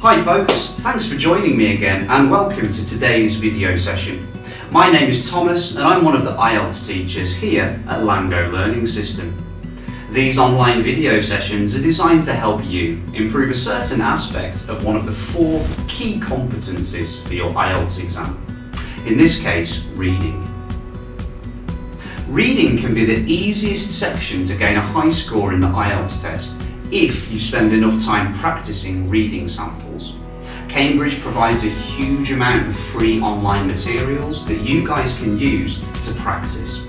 Hi folks, thanks for joining me again and welcome to today's video session. My name is Thomas and I'm one of the IELTS teachers here at LangGo Learning System. These online video sessions are designed to help you improve a certain aspect of one of the 4 key competencies for your IELTS exam. In this case, reading. Reading can be the easiest section to gain a high score in the IELTS test if you spend enough time practicing reading samples. Cambridge provides a huge amount of free online materials that you guys can use to practice.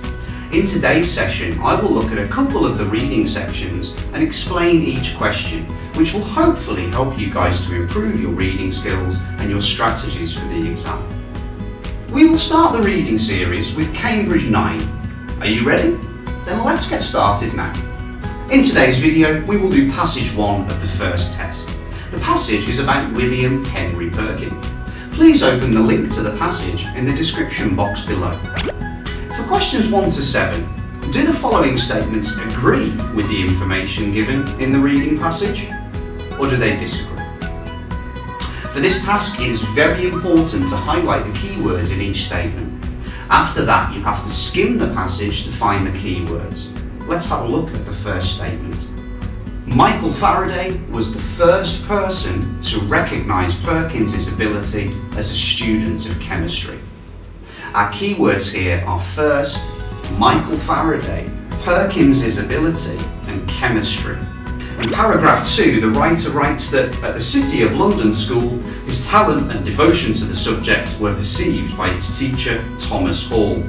In today's session, I will look at a couple of the reading sections and explain each question, which will hopefully help you guys to improve your reading skills and your strategies for the exam. We will start the reading series with Cambridge 9. Are you ready? Then let's get started now. In today's video, we will do passage 1 of the first test. The passage is about William Henry Perkin. Please open the link to the passage in the description box below. For questions 1 to 7, do the following statements agree with the information given in the reading passage, or do they disagree? For this task, it is very important to highlight the keywords in each statement. After that, you have to skim the passage to find the keywords. Let's have a look at the first statement. Michael Faraday was the first person to recognise Perkins' ability as a student of chemistry. Our keywords here are first, Michael Faraday, Perkins' ability, and chemistry. In paragraph 2, the writer writes that at the City of London School, his talent and devotion to the subject were perceived by his teacher, Thomas Hall.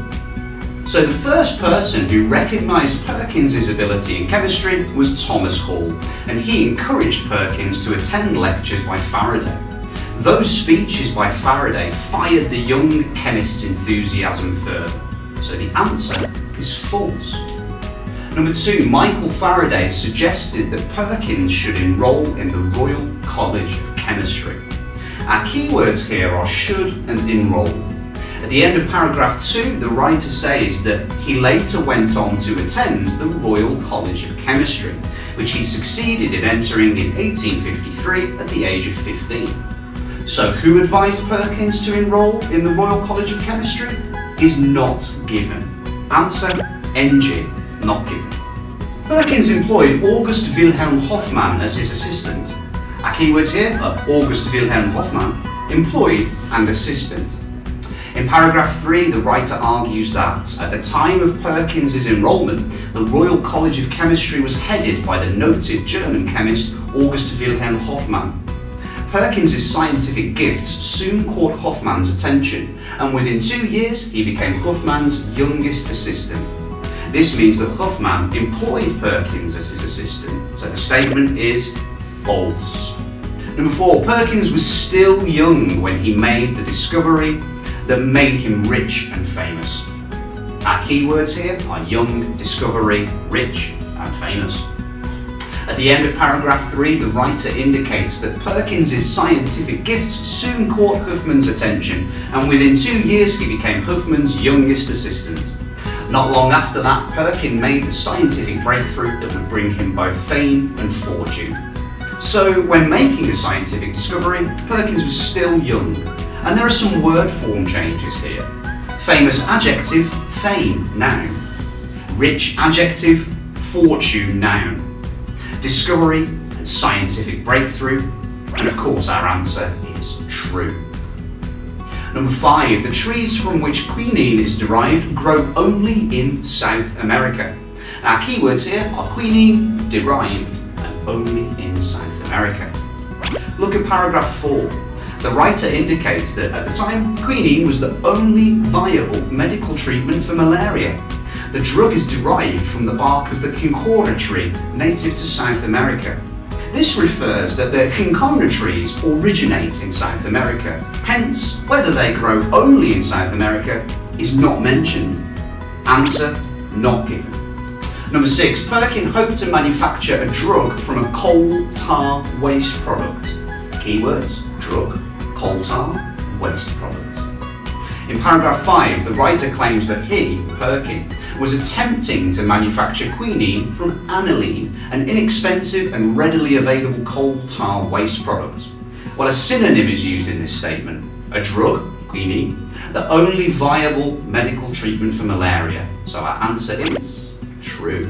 So the first person who recognised Perkins' ability in chemistry was Thomas Hall, and he encouraged Perkins to attend lectures by Faraday. Those speeches by Faraday fired the young chemist's enthusiasm further. So the answer is false. Number 2, Michael Faraday suggested that Perkins should enrol in the Royal College of Chemistry. Our keywords here are should and enrol. At the end of paragraph 2, the writer says that he later went on to attend the Royal College of Chemistry, which he succeeded in entering in 1853 at the age of 15. So who advised Perkins to enrol in the Royal College of Chemistry is not given. Answer, NG, not given. Perkins employed August Wilhelm Hoffmann as his assistant. Our keywords here are August Wilhelm Hoffmann, employed and assistant. In paragraph 3, the writer argues that at the time of Perkins' enrolment, the Royal College of Chemistry was headed by the noted German chemist August Wilhelm Hoffmann. Perkins' scientific gifts soon caught Hoffmann's attention, and within 2 years he became Hoffmann's youngest assistant. This means that Hoffmann employed Perkins as his assistant, so the statement is false. Number 4, Perkins was still young when he made the discovery that made him rich and famous. Our keywords here are young, discovery, rich and famous. At the end of paragraph 3, the writer indicates that Perkins' scientific gifts soon caught Hoffmann's attention, and within 2 years he became Hoffmann's youngest assistant. Not long after that, Perkins made the scientific breakthrough that would bring him both fame and fortune. So when making a scientific discovery, Perkins was still young. And there are some word form changes here. Famous adjective, fame, noun. Rich adjective, fortune, noun. Discovery and scientific breakthrough. And of course our answer is true. Number 5, the trees from which quinine is derived grow only in South America. Our keywords here are quinine, derived, and only in South America. Look at paragraph 4. The writer indicates that at the time, quinine was the only viable medical treatment for malaria. The drug is derived from the bark of the cinchona tree, native to South America. This refers that the cinchona trees originate in South America. Hence, whether they grow only in South America is not mentioned. Answer, not given. Number 6, Perkins hoped to manufacture a drug from a coal tar waste product. Keywords, drug, coal tar, waste product. In paragraph 5, the writer claims that he, Perkins, was attempting to manufacture quinine from aniline, an inexpensive and readily available coal tar waste product. Well, a synonym is used in this statement. A drug, quinine, the only viable medical treatment for malaria. So our answer is true.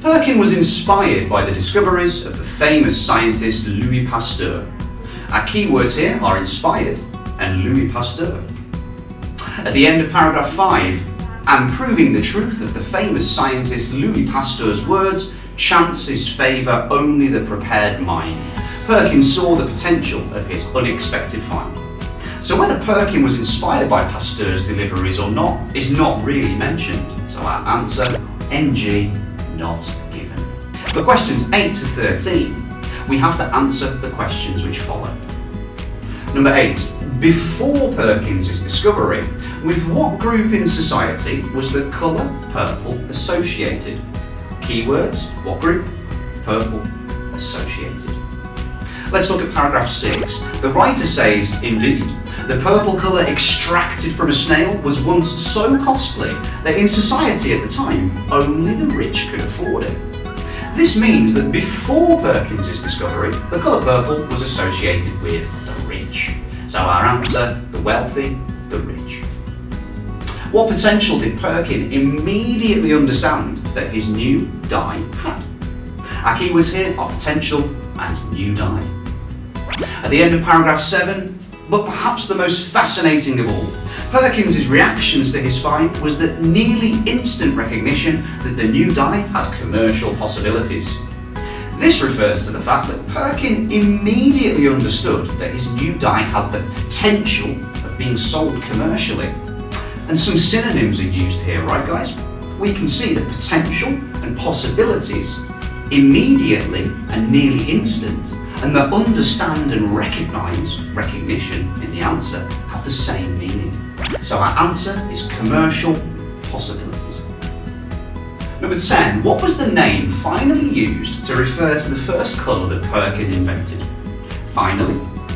Perkin was inspired by the discoveries of the famous scientist Louis Pasteur. Our keywords here are inspired and Louis Pasteur. At the end of paragraph 5, and proving the truth of the famous scientist Louis Pasteur's words, chances favour only the prepared mind, Perkin saw the potential of his unexpected find. So whether Perkin was inspired by Pasteur's deliveries or not is not really mentioned, so our answer, NG, not given. For questions 8 to 13, we have to answer the questions which follow. Number 8. Before Perkins' discovery, with what group in society was the colour purple associated? Keywords, what group? Purple, associated. Let's look at paragraph 6. The writer says, indeed, the purple colour extracted from a snail was once so costly that in society at the time, only the rich could afford it. This means that before Perkins' discovery, the colour purple was associated with the rich. So our answer, the wealthy, the rich. What potential did Perkin immediately understand that his new dye had? Our keywords here are potential and new dye. At the end of paragraph 7, but perhaps the most fascinating of all, Perkins' reactions to his find was that nearly instant recognition that the new dye had commercial possibilities. This refers to the fact that Perkin immediately understood that his new dye had the potential of being sold commercially. And some synonyms are used here, right guys? We can see the potential and possibilities, immediately and nearly instant, and the understand and recognition in the answer have the same meaning. So our answer is commercial possibilities. Number 10, what was the name finally used to refer to the first colour that Perkin invented? Finally,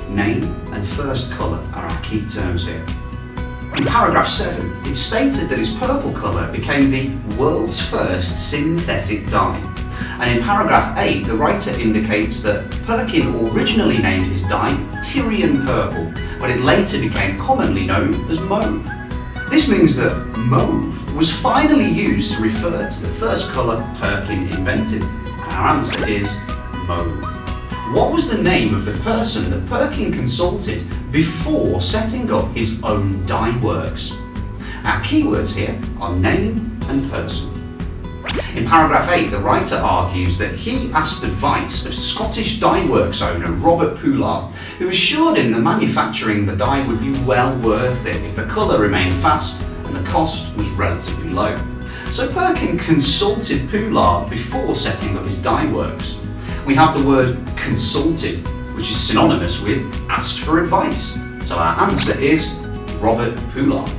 name and first colour are our key terms here. In paragraph 7, it stated that his purple colour became the world's first synthetic dye. And in paragraph 8, the writer indicates that Perkin originally named his dye Tyrian purple, but it later became commonly known as mauve. This means that mauve was finally used to refer to the first colour Perkin invented. And our answer is mauve. What was the name of the person that Perkin consulted before setting up his own dye works? Our keywords here are name and person. In paragraph 8, the writer argues that he asked advice of Scottish dye works owner Robert Poulard, who assured him that manufacturing the dye would be well worth it if the colour remained fast and the cost was relatively low. So Perkin consulted Poulard before setting up his dye works. We have the word consulted, which is synonymous with asked for advice. So our answer is Robert Poulard.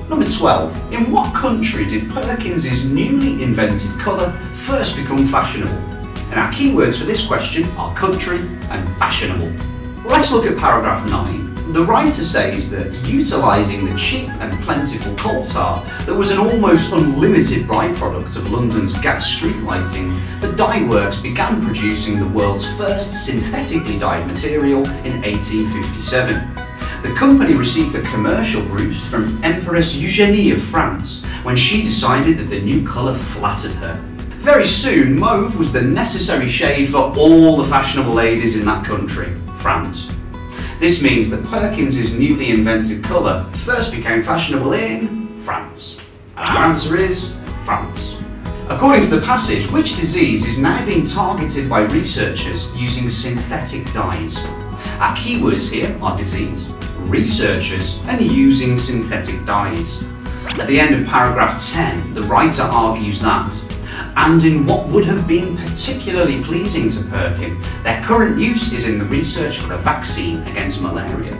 Number 12. In what country did Perkins' newly invented colour first become fashionable? And our keywords for this question are country and fashionable. Let's look at paragraph 9. The writer says that utilising the cheap and plentiful coal tar that was an almost unlimited byproduct of London's gas street lighting, the dye works began producing the world's first synthetically dyed material in 1857. The company received a commercial boost from Empress Eugénie of France when she decided that the new colour flattered her. Very soon, mauve was the necessary shade for all the fashionable ladies in that country, France. This means that Perkins' newly invented colour first became fashionable in France. And our answer is France. According to the passage, which disease is now being targeted by researchers using synthetic dyes? Our keywords here are disease, researchers, and using synthetic dyes. At the end of paragraph 10, the writer argues that, and in what would have been particularly pleasing to Perkin, their current use is in the research for a vaccine against malaria.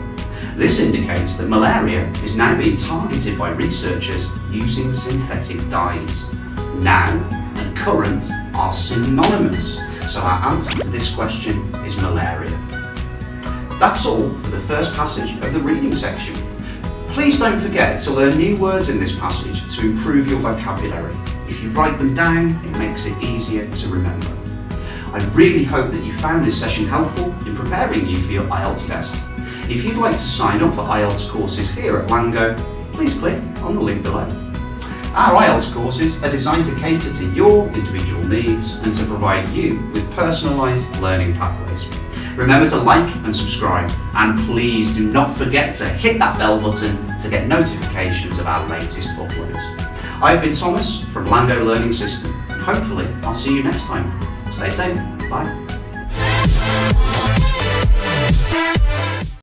This indicates that malaria is now being targeted by researchers using synthetic dyes. Now and current are synonymous, so our answer to this question is malaria. That's all for the first passage of the reading section. Please don't forget to learn new words in this passage to improve your vocabulary. If you write them down, it makes it easier to remember. I really hope that you found this session helpful in preparing you for your IELTS test. If you'd like to sign up for IELTS courses here at LangGo, please click on the link below. Our IELTS courses are designed to cater to your individual needs and to provide you with personalised learning pathways. Remember to like and subscribe, and please do not forget to hit that bell button to get notifications of our latest uploads. I've been Thomas from LangGo Learning System, and hopefully I'll see you next time. Stay safe. Bye.